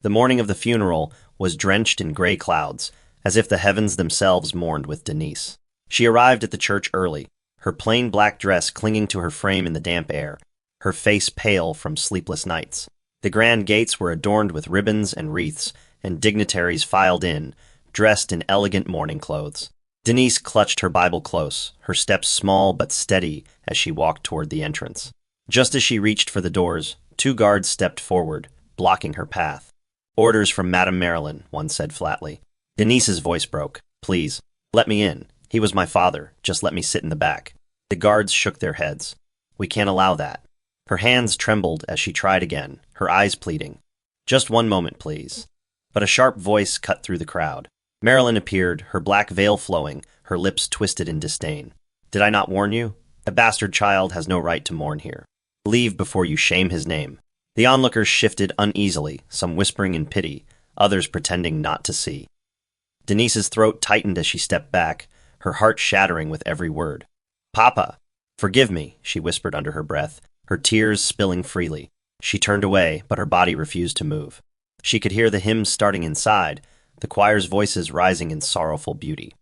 The morning of the funeral was drenched in gray clouds, as if the heavens themselves mourned with Denise. She arrived at the church early, her plain black dress clinging to her frame in the damp air, her face pale from sleepless nights. The grand gates were adorned with ribbons and wreaths, and dignitaries filed in, dressed in elegant mourning clothes. Denise clutched her Bible close, her steps small but steady as she walked toward the entrance. Just as she reached for the doors, 2 guards stepped forward, blocking her path. "Orders from Madame Marilyn," one said flatly. Denise's voice broke. "Please, let me in. He was my father. Just let me sit in the back." The guards shook their heads. "We can't allow that." Her hands trembled as she tried again, her eyes pleading. "Just one moment, please." But a sharp voice cut through the crowd. Marilyn appeared, her black veil flowing, her lips twisted in disdain. "Did I not warn you? A bastard child has no right to mourn here. Leave before you shame his name." The onlookers shifted uneasily, some whispering in pity, others pretending not to see. Denise's throat tightened as she stepped back, her heart shattering with every word. "Papa! Forgive me," she whispered under her breath, her tears spilling freely. She turned away, but her body refused to move. She could hear the hymns starting inside, the choir's voices rising in sorrowful beauty.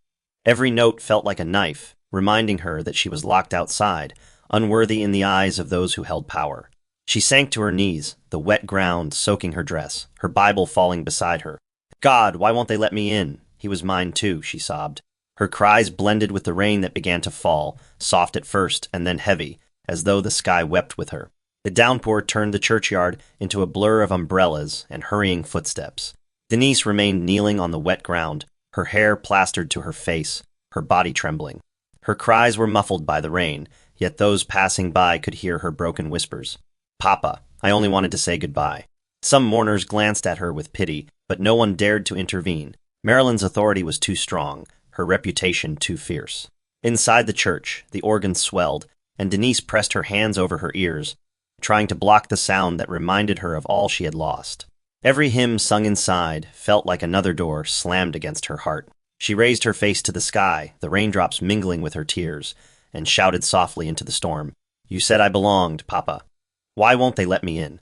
Every note felt like a knife, reminding her that she was locked outside, unworthy in the eyes of those who held power. She sank to her knees, the wet ground soaking her dress, her Bible falling beside her. "God, why won't they let me in? He was mine too," she sobbed. Her cries blended with the rain that began to fall, soft at first and then heavy, as though the sky wept with her. The downpour turned the churchyard into a blur of umbrellas and hurrying footsteps. Denise remained kneeling on the wet ground, her hair plastered to her face, her body trembling. Her cries were muffled by the rain, yet those passing by could hear her broken whispers. "Papa, I only wanted to say goodbye." Some mourners glanced at her with pity, but no one dared to intervene. Marilyn's authority was too strong, her reputation too fierce. Inside the church, the organ swelled, and Denise pressed her hands over her ears, trying to block the sound that reminded her of all she had lost. Every hymn sung inside felt like another door slammed against her heart. She raised her face to the sky, the raindrops mingling with her tears, and shouted softly into the storm, "You said I belonged, Papa. Why won't they let me in?"